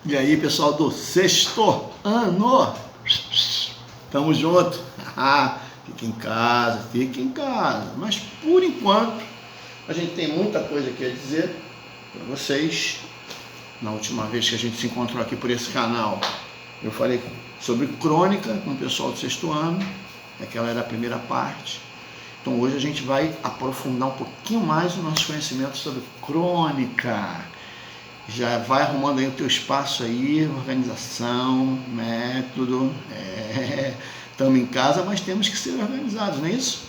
E aí, pessoal do sexto ano, tamo junto. Fique em casa. Mas por enquanto, a gente tem muita coisa aqui a dizer para vocês. Na última vez que a gente se encontrou aqui por esse canal, eu falei sobre crônica com o pessoal do sexto ano. Aquela era a primeira parte. Então hoje a gente vai aprofundar um pouquinho mais o nosso conhecimento sobre crônica. Já vai arrumando aí o teu espaço aí, organização, método. Estamos em casa, mas temos que ser organizados, não é isso?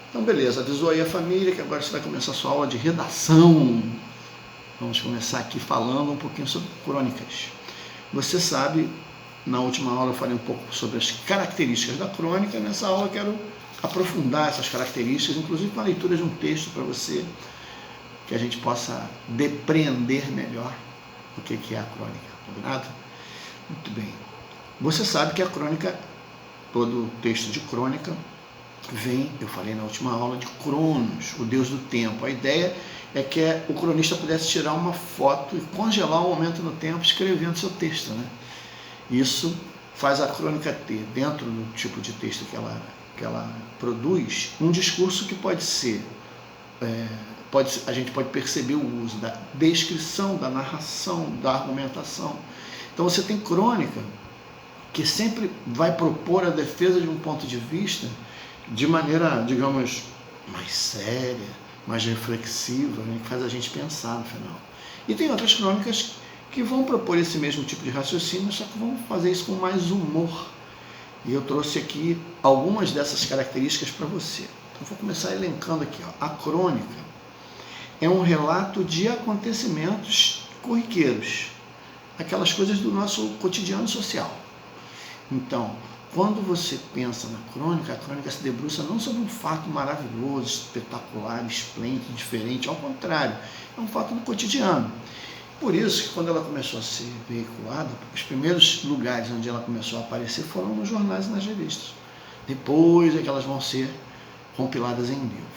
Então beleza, avisou aí a família que agora você vai começar a sua aula de redação. Vamos começar aqui falando um pouquinho sobre crônicas. Você sabe, na última aula eu falei um pouco sobre as características da crônica. Nessa aula eu quero aprofundar essas características, inclusive com a leitura de um texto para você, que a gente possa depreender melhor o que é a crônica, combinado? Muito bem. Você sabe que a crônica, todo texto de crônica, vem, eu falei na última aula, de Cronos, o deus do tempo. A ideia é que o cronista pudesse tirar uma foto e congelar o momento no tempo escrevendo seu texto, né? Isso faz a crônica ter, dentro do tipo de texto que ela produz, um discurso que pode ser... a gente pode perceber o uso da descrição, da narração, da argumentação. Então você tem crônica que sempre vai propor a defesa de um ponto de vista de maneira, digamos, mais séria, mais reflexiva, né, que faz a gente pensar no final. E tem outras crônicas que vão propor esse mesmo tipo de raciocínio, só que vão fazer isso com mais humor. E eu trouxe aqui algumas dessas características para você. Então vou começar elencando aqui. A crônica é um relato de acontecimentos corriqueiros, aquelas coisas do nosso cotidiano social. Então, quando você pensa na crônica, a crônica se debruça não sobre um fato maravilhoso, espetacular, esplêndido, diferente, ao contrário, é um fato do cotidiano. Por isso que quando ela começou a ser veiculada, os primeiros lugares onde ela começou a aparecer foram nos jornais e nas revistas. Depois é que elas vão ser compiladas em livro.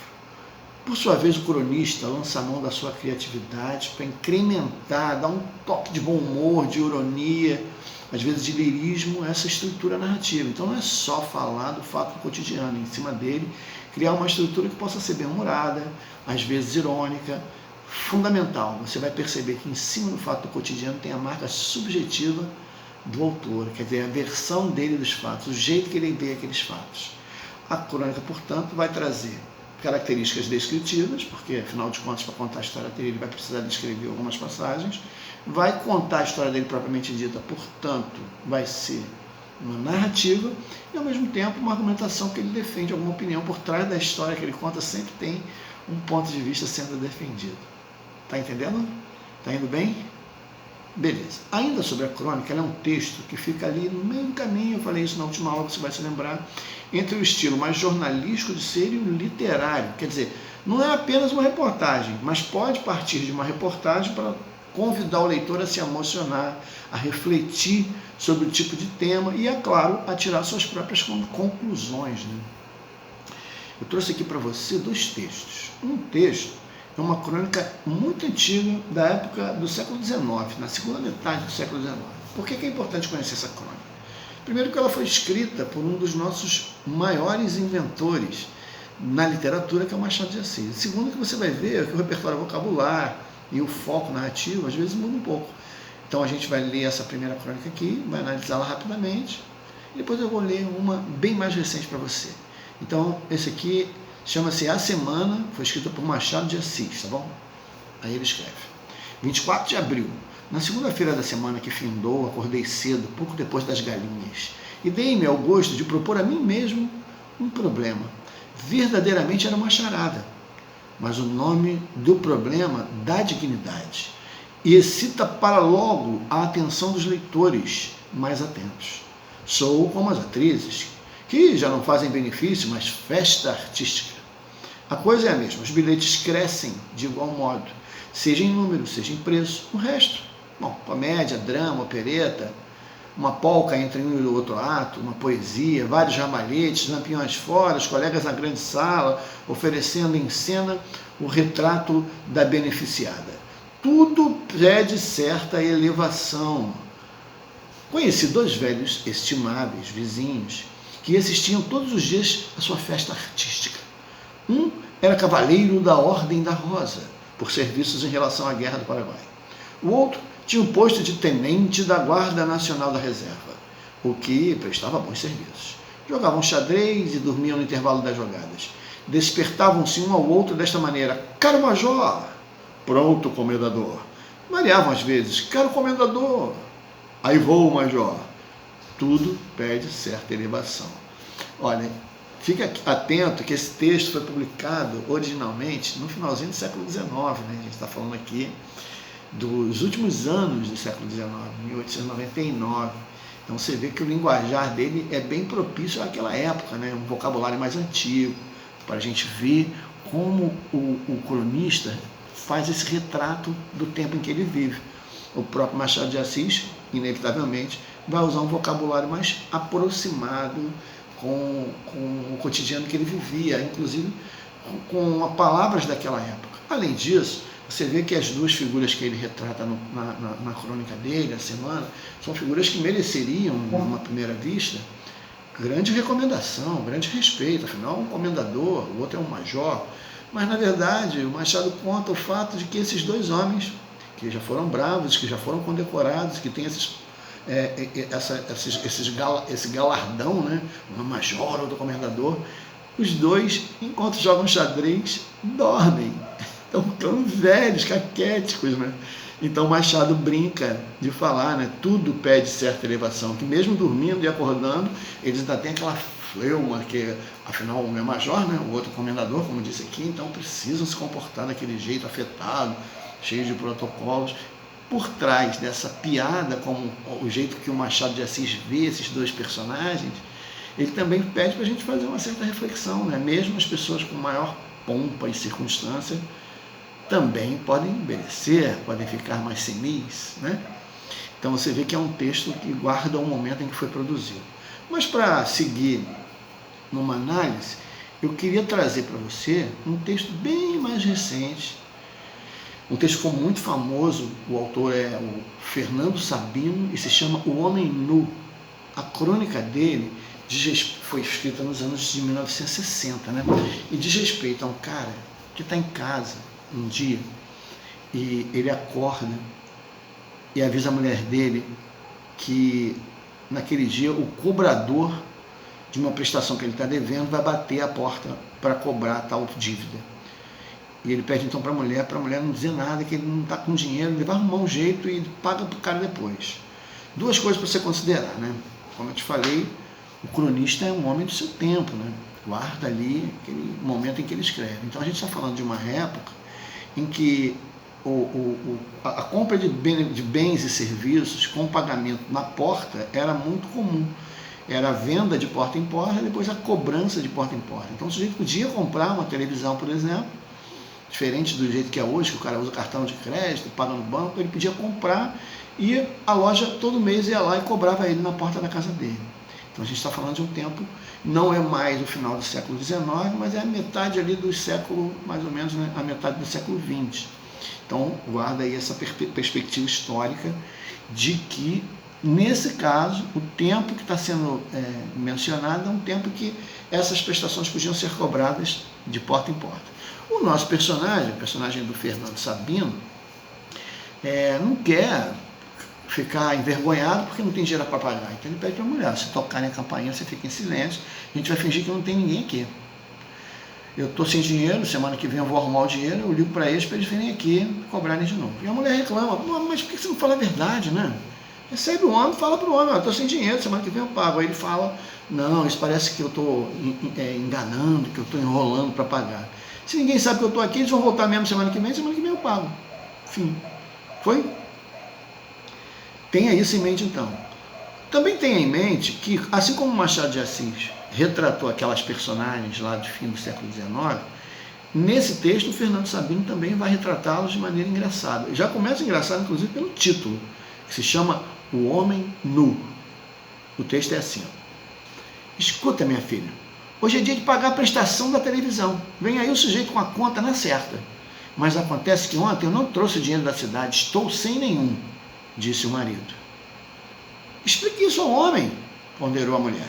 Por sua vez, o cronista lança a mão da sua criatividade para incrementar, dar um toque de bom humor, de ironia, às vezes de lirismo, a essa estrutura narrativa. Então não é só falar do fato cotidiano, em cima dele, criar uma estrutura que possa ser bem-humorada, às vezes irônica, fundamental. Você vai perceber que em cima do fato cotidiano tem a marca subjetiva do autor, quer dizer, a versão dele dos fatos, o jeito que ele vê aqueles fatos. A crônica, portanto, vai trazer características descritivas, porque, afinal de contas, para contar a história dele, ele vai precisar descrever algumas passagens, vai contar a história dele propriamente dita, portanto, vai ser uma narrativa, e, ao mesmo tempo, uma argumentação que ele defende, alguma opinião por trás da história que ele conta, sempre tem um ponto de vista sendo defendido. Está entendendo? Está indo bem? Beleza. Ainda sobre a crônica, ela é um texto que fica ali no meio do caminho, eu falei isso na última aula, você vai se lembrar, entre o estilo mais jornalístico de ser e o literário. Quer dizer, não é apenas uma reportagem, mas pode partir de uma reportagem para convidar o leitor a se emocionar, a refletir sobre o tipo de tema e, é claro, a tirar suas próprias conclusões, né? Eu trouxe aqui para você dois textos. Um texto é uma crônica muito antiga, da época do século XIX, na segunda metade do século XIX. Por que é importante conhecer essa crônica? Primeiro que ela foi escrita por um dos nossos maiores inventores na literatura, que é o Machado de Assis. Segundo, que você vai ver que o repertório vocabular e o foco narrativo às vezes muda um pouco. Então a gente vai ler essa primeira crônica aqui, vai analisá-la rapidamente, e depois eu vou ler uma bem mais recente para você. Então esse aqui chama-se A Semana, foi escrita por Machado de Assis, tá bom? Aí ele escreve: 24 de abril. Na segunda-feira da semana que findou, acordei cedo, pouco depois das galinhas, e dei-me ao gosto de propor a mim mesmo um problema. Verdadeiramente era uma charada, mas o nome do problema dá dignidade e excita para logo a atenção dos leitores mais atentos. Sou como as atrizes, que já não fazem benefício, mas festa artística. A coisa é a mesma, os bilhetes crescem de igual modo, seja em número, seja em preço. O resto, comédia, drama, opereta, uma polca entre um e o outro ato, uma poesia, vários ramalhetes, lampiões fora, os colegas na grande sala, oferecendo em cena o retrato da beneficiada. tudo pede certa elevação. Conheci 2 velhos estimáveis vizinhos que assistiam todos os dias à sua festa artística. Um era cavaleiro da Ordem da Rosa, por serviços em relação à Guerra do Paraguai. O outro tinha o posto de tenente da Guarda Nacional da Reserva, o que prestava bons serviços. Jogavam xadrez e dormiam no intervalo das jogadas. Despertavam-se um ao outro desta maneira: caro major, pronto, comendador. Variavam às vezes: caro comendador, aí vou, major. Tudo pede certa elevação. Olha, fique atento que esse texto foi publicado originalmente no finalzinho do século XIX, né? A gente está falando aqui dos últimos anos do século XIX, 1899. Então você vê que o linguajar dele é bem propício àquela época, né? Um vocabulário mais antigo, para a gente ver como o cronista faz esse retrato do tempo em que ele vive. O próprio Machado de Assis, inevitavelmente, vai usar um vocabulário mais aproximado com o cotidiano que ele vivia, inclusive com as palavras daquela época. Além disso, você vê que as 2 figuras que ele retrata na crônica dele, a semana, são figuras que mereceriam, numa primeira vista, grande recomendação, grande respeito. Afinal, um comendador, o outro é um major. Mas, na verdade, o Machado conta o fato de que esses 2 homens, que já foram bravos, que já foram condecorados, que têm esse galardão, né? Um major, outro comendador, os 2, enquanto jogam xadrez, dormem. Estão tão velhos, caquéticos, né? Então Machado brinca de falar, né? Tudo pede certa elevação, que mesmo dormindo e acordando, eles ainda têm aquela fleuma, que afinal um é major, né? O outro comendador, como disse aqui, então precisam se comportar daquele jeito afetado, cheio de protocolos. Por trás dessa piada, como o jeito que o Machado de Assis vê esses 2 personagens, ele também pede para a gente fazer uma certa reflexão, né? Mesmo as pessoas com maior pompa e circunstância também podem envelhecer, podem ficar mais senis, né? Então você vê que é um texto que guarda o momento em que foi produzido. Mas para seguir numa análise, eu queria trazer para você um texto bem mais recente, um texto que ficou muito famoso. O autor é o Fernando Sabino e se chama O Homem Nu. A crônica dele foi escrita nos anos de 1960, né? E diz respeito a um cara que está em casa um dia e ele acorda e avisa a mulher dele que naquele dia o cobrador de uma prestação que ele está devendo vai bater a porta para cobrar tal dívida. E ele pede então para a mulher não dizer nada, que ele não está com dinheiro, ele vai arrumar um jeito e paga para o cara depois. 2 coisas para você considerar, né? Como eu te falei, o cronista é um homem do seu tempo, né? Guarda ali aquele momento em que ele escreve. Então a gente está falando de uma época em que a compra de bens e serviços com pagamento na porta era muito comum. Era a venda de porta em porta, depois a cobrança de porta em porta. Então o sujeito podia comprar uma televisão, por exemplo, diferente do jeito que é hoje, que o cara usa cartão de crédito, paga no banco, ele podia comprar e a loja todo mês ia lá e cobrava ele na porta da casa dele. Então a gente está falando de um tempo, não é mais o final do século XIX, mas é a metade ali do século, mais ou menos, né, a metade do século XX. Então guarda aí essa perspectiva histórica de que, nesse caso, o tempo que está sendo mencionado é um tempo que essas prestações podiam ser cobradas de porta em porta. O nosso personagem, o personagem do Fernando Sabino, não quer ficar envergonhado porque não tem dinheiro para pagar. Então ele pede para a mulher: se tocarem a campainha, você fica em silêncio, a gente vai fingir que não tem ninguém aqui. Eu estou sem dinheiro, semana que vem eu vou arrumar o dinheiro, eu ligo para eles virem aqui cobrarem de novo. E a mulher reclama: mas por que você não fala a verdade, né? Recebe o homem, fala para o homem: eu estou sem dinheiro, semana que vem eu pago. Aí ele fala: não, isso parece que eu estou enganando, que eu estou enrolando para pagar. Se ninguém sabe que eu estou aqui, eles vão voltar mesmo semana que vem eu pago. Fim. Foi? Tenha isso em mente, então. Também tenha em mente que, assim como Machado de Assis retratou aquelas personagens lá do fim do século XIX, nesse texto o Fernando Sabino também vai retratá-los de maneira engraçada. Já começa engraçado, inclusive, pelo título, que se chama O Homem Nu. O texto é assim: escuta, minha filha, hoje é dia de pagar a prestação da televisão. Vem aí o sujeito com a conta na certa. mas acontece que ontem eu não trouxe o dinheiro da cidade, estou sem nenhum, disse o marido. Explique isso ao homem, ponderou a mulher.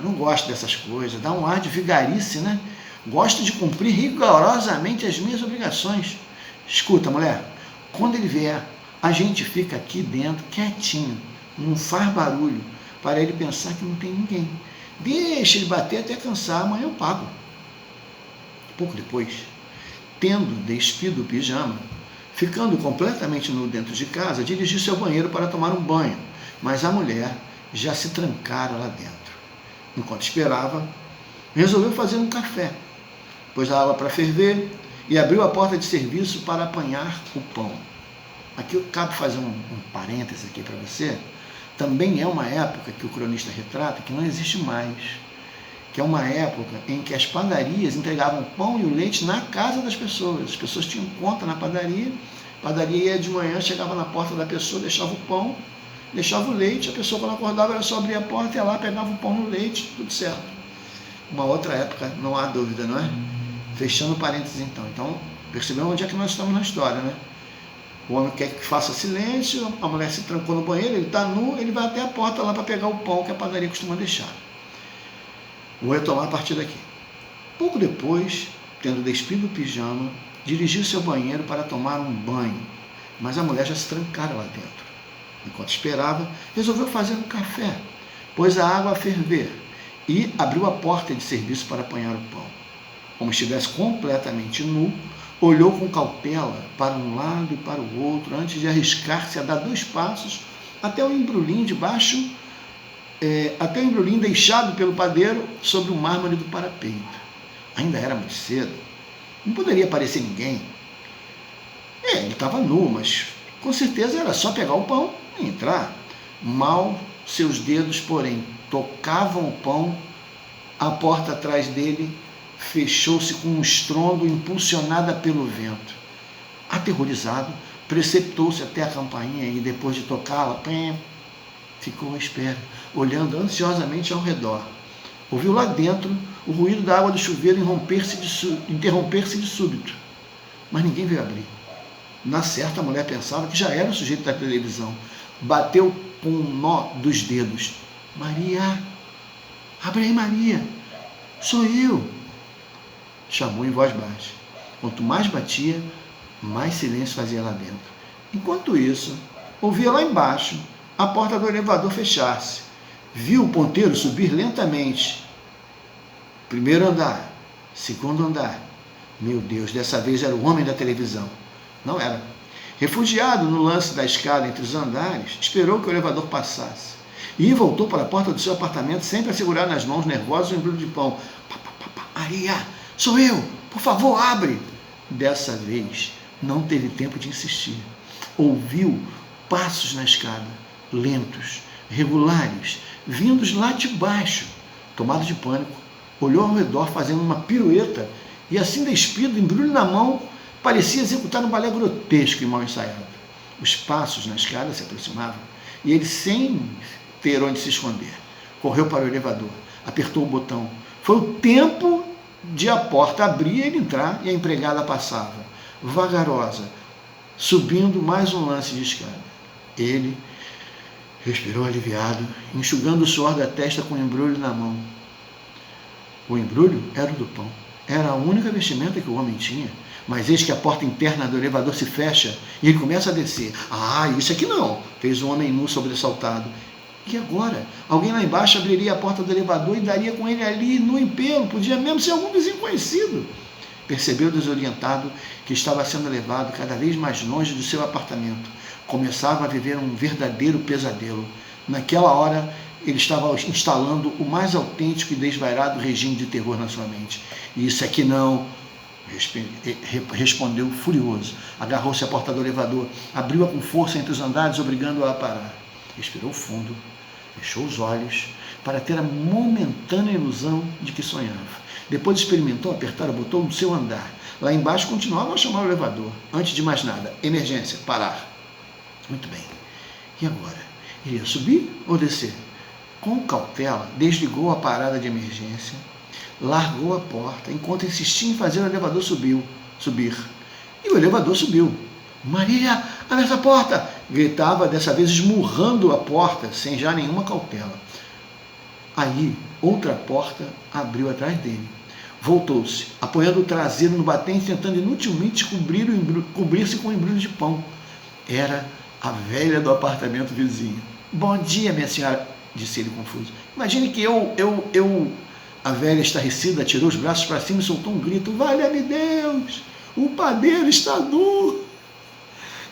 Não gosto dessas coisas, dá um ar de vigarice, né? Gosto de cumprir rigorosamente as minhas obrigações. Escuta, mulher, quando ele vier, a gente fica aqui dentro, quietinho, não faz barulho, para ele pensar que não tem ninguém. Deixa ele bater até cansar, amanhã eu pago. Pouco depois, tendo despido o pijama, ficando completamente nu dentro de casa, dirigiu-se ao banheiro para tomar um banho, mas a mulher já se trancara lá dentro. Enquanto esperava, resolveu fazer um café, pôs a água para ferver e abriu a porta de serviço para apanhar o pão. Aqui eu cabe fazer um parêntese aqui para você. Também é uma época que o cronista retrata que não existe mais, que é uma época em que as padarias entregavam o pão e o leite na casa das pessoas. As pessoas tinham conta na padaria, a padaria ia de manhã, chegava na porta da pessoa, deixava o pão, deixava o leite, a pessoa quando acordava era só abrir a porta, ia lá, pegava o pão e o leite, tudo certo. Uma outra época, não há dúvida, não é? Fechando parênteses então. Então, percebeu onde é que nós estamos na história, né? O homem quer que faça silêncio, a mulher se trancou no banheiro, ele está nu, ele vai até a porta lá para pegar o pão que a padaria costuma deixar. Vou retomar a partir daqui. Pouco depois, tendo despido o pijama, dirigiu-se ao banheiro para tomar um banho, mas a mulher já se trancara lá dentro. Enquanto esperava, resolveu fazer um café, pôs a água a ferver e abriu a porta de serviço para apanhar o pão. Como estivesse completamente nu, olhou com cautela para um lado e para o outro, antes de arriscar-se a dar 2 passos até o embrulhinho até o embrulhinho deixado pelo padeiro sobre o mármore do parapeito. Ainda era muito cedo, não poderia aparecer ninguém. Ele estava nu, mas com certeza era só pegar o pão e entrar. Mal seus dedos, porém, tocavam o pão, a porta atrás dele fechou-se com um estrondo, impulsionada pelo vento. Aterrorizado, precipitou-se até a campainha e, depois de tocá-la, ficou à espera, olhando ansiosamente ao redor. Ouviu lá dentro o ruído da água do chuveiro interromper-se de súbito, mas ninguém veio abrir. Na certa, a mulher pensava que já era o sujeito da televisão. Bateu com um nó dos dedos. Maria, abre aí, Maria, sou eu. Chamou em voz baixa. Quanto mais batia, mais silêncio fazia lá dentro. Enquanto isso, ouvia lá embaixo a porta do elevador fechar-se. Viu o ponteiro subir lentamente. Primeiro andar, segundo andar. Meu Deus, dessa vez era o homem da televisão. Não era. Refugiado no lance da escada entre os andares, esperou que o elevador passasse. E voltou para a porta do seu apartamento, sempre a segurar nas mãos nervoso o embrulho de pão. Maria, sou eu, por favor, abre. Dessa vez, não teve tempo de insistir. Ouviu passos na escada, lentos, regulares, vindos lá de baixo. Tomado de pânico, olhou ao redor fazendo uma pirueta e, assim despido, embrulho na mão, parecia executar um balé grotesco e mal ensaiado. Os passos na escada se aproximavam e ele, sem ter onde se esconder, correu para o elevador, apertou o botão. Foi o tempo de a porta abrir e ele entrar, e a empregada passava, vagarosa, subindo mais um lance de escada. Ele respirou aliviado, enxugando o suor da testa com o embrulho na mão. O embrulho era o do pão. Era a única vestimenta que o homem tinha. Mas eis que a porta interna do elevador se fecha e ele começa a descer. Isso aqui não, fez o homem nu sobressaltado. E agora? Alguém lá embaixo abriria a porta do elevador e daria com ele ali no empelo. Podia mesmo ser algum vizinho conhecido. Percebeu desorientado que estava sendo levado cada vez mais longe do seu apartamento. Começava a viver um verdadeiro pesadelo. Naquela hora, ele estava instalando o mais autêntico e desvairado regime de terror na sua mente. Isso aqui não, respondeu furioso. Agarrou-se à porta do elevador, abriu-a com força entre os andares, obrigando-a a parar. Respirou fundo, fechou os olhos para ter a momentânea ilusão de que sonhava. Depois experimentou apertar o botão do seu andar. Lá embaixo continuava a chamar o elevador. Antes de mais nada, emergência, parar. Muito bem. E agora? Ele ia subir ou descer? Com cautela, desligou a parada de emergência, largou a porta, enquanto insistia em fazer o elevador subir. subir. E o elevador subiu. Maria, abre essa porta! Gritava, dessa vez esmurrando a porta, sem já nenhuma cautela. Aí, outra porta abriu atrás dele. Voltou-se, apoiando o traseiro no batente, tentando inutilmente cobrir-se com um embrulho de pão. Era a velha do apartamento vizinho. Bom dia, minha senhora, disse ele confuso. Imagine que A velha estarrecida tirou os braços para cima e soltou um grito. Valha-me Deus! O padeiro está nu!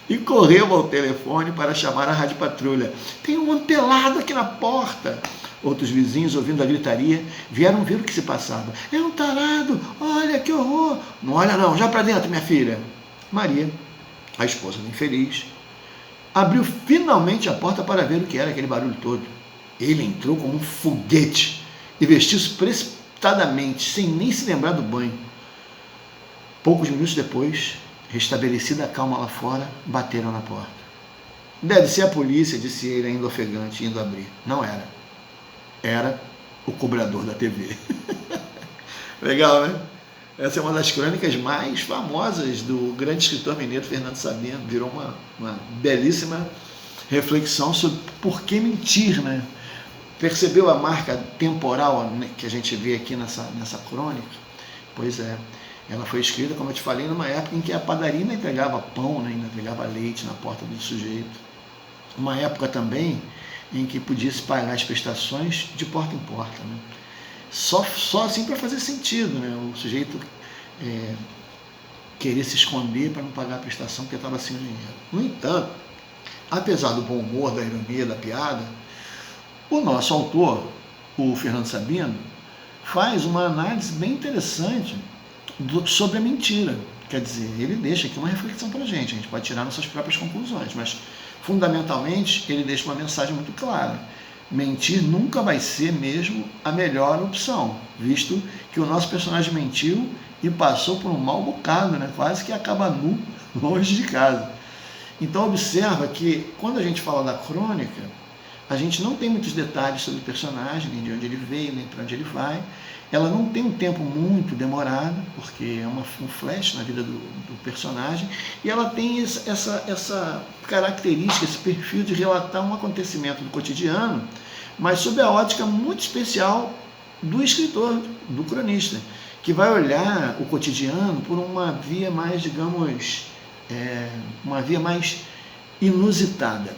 E correu ao telefone para chamar a rádio patrulha. Tem um homem pelado aqui na porta. Outros vizinhos, ouvindo a gritaria, vieram ver o que se passava. É um tarado! Olha que horror! Não olha não, já para dentro, minha filha. Maria, a esposa do infeliz, abriu finalmente a porta para ver o que era aquele barulho todo. Ele entrou como um foguete e vestiu-se precipitadamente, sem nem se lembrar do banho. Poucos minutos depois, restabelecida a calma lá fora, bateram na porta. Deve ser a polícia, disse ele, ainda ofegante, indo abrir. Não era. Era o cobrador da TV. Legal, né? Essa é uma das crônicas mais famosas do grande escritor mineiro Fernando Sabino. Virou uma belíssima reflexão sobre por que mentir, né? Percebeu a marca temporal, né, que a gente vê aqui nessa crônica? Pois é. Ela foi escrita, como eu te falei, numa época em que a padaria ainda entregava pão, né, ainda entregava leite na porta do sujeito. Uma época também em que podia-se pagar as prestações de porta em porta. Né? Só assim para fazer sentido, né? O sujeito querer se esconder para não pagar a prestação porque estava sem dinheiro. No entanto, apesar do bom humor, da ironia, da piada, o nosso autor, o Fernando Sabino, faz uma análise bem interessante sobre a mentira. Quer dizer, ele deixa aqui uma reflexão para a gente pode tirar nossas próprias conclusões, mas fundamentalmente ele deixa uma mensagem muito clara. Mentir nunca vai ser mesmo a melhor opção, visto que o nosso personagem mentiu e passou por um mau bocado, né? Quase que acaba nu, longe de casa. Então observa que quando a gente fala da crônica, a gente não tem muitos detalhes sobre o personagem, nem de onde ele veio, nem para onde ele vai. Ela não tem um tempo muito demorado, porque é um flash na vida do personagem, e ela tem essa característica, esse perfil de relatar um acontecimento do cotidiano, mas sob a ótica muito especial do escritor, do cronista, que vai olhar o cotidiano por uma via mais, digamos, uma via mais inusitada.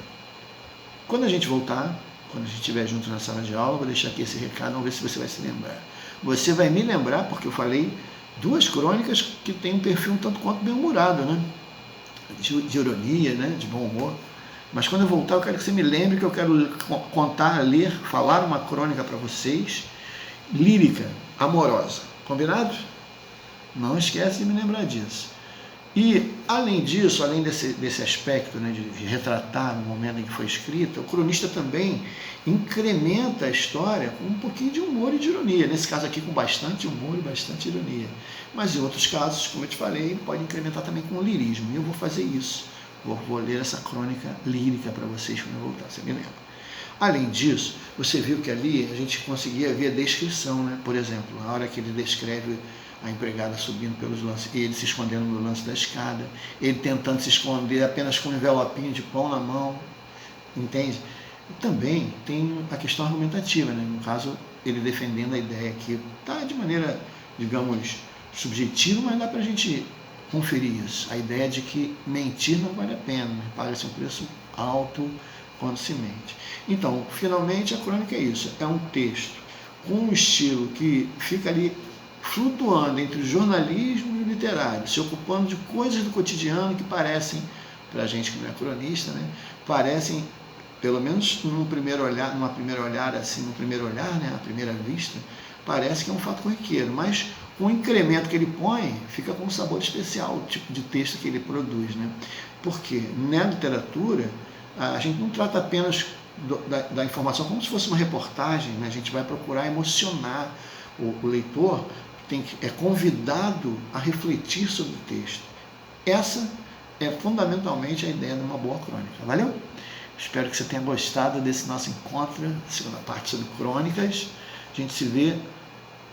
Quando a gente voltar, quando a gente estiver junto na sala de aula, vou deixar aqui esse recado, vamos ver se você vai se lembrar. Você vai me lembrar, porque eu falei duas crônicas que têm um perfil um tanto quanto bem-humorado, né? De ironia, né? De bom humor. Mas quando eu voltar, eu quero que você me lembre que eu quero contar, ler, falar uma crônica para vocês, lírica, amorosa. Combinado? Não esquece de me lembrar disso. E, além disso, além desse aspecto, né, de retratar no momento em que foi escrita, o cronista também incrementa a história com um pouquinho de humor e de ironia. Nesse caso aqui, com bastante humor e bastante ironia. Mas em outros casos, como eu te falei, pode incrementar também com lirismo. E eu vou fazer isso. Vou ler essa crônica lírica para vocês quando eu voltar, você me lembra. Além disso, você viu que ali a gente conseguia ver a descrição, né? Por exemplo, a hora que ele descreve a empregada subindo pelos lances, ele se escondendo no lance da escada, ele tentando se esconder apenas com um envelopinho de pão na mão, entende? E também tem a questão argumentativa, né? No caso, ele defendendo a ideia que está de maneira, digamos, subjetiva, mas dá para a gente conferir isso. A ideia de que mentir não vale a pena, né? Paga-se um preço alto quando se mente. Então, finalmente, a crônica é isso. É um texto com um estilo que fica ali flutuando entre o jornalismo e o literário, se ocupando de coisas do cotidiano que parecem, para a gente que não é cronista, né, parecem, pelo menos num primeiro olhar, à primeira vista, parece que é um fato corriqueiro, mas com o incremento que ele põe, fica com um sabor especial o tipo de texto que ele produz, né? Porque na literatura, a gente não trata apenas da informação como se fosse uma reportagem, né? A gente vai procurar emocionar o leitor, é convidado a refletir sobre o texto. Essa é fundamentalmente a ideia de uma boa crônica. Valeu? Espero que você tenha gostado desse nosso encontro, segunda parte sobre crônicas. A gente se vê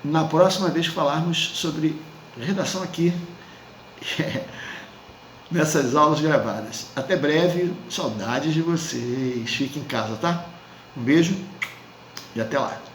na próxima vez que falarmos sobre redação aqui nessas aulas gravadas. Até breve, saudades de vocês. Fique em casa, tá? Um beijo e até lá.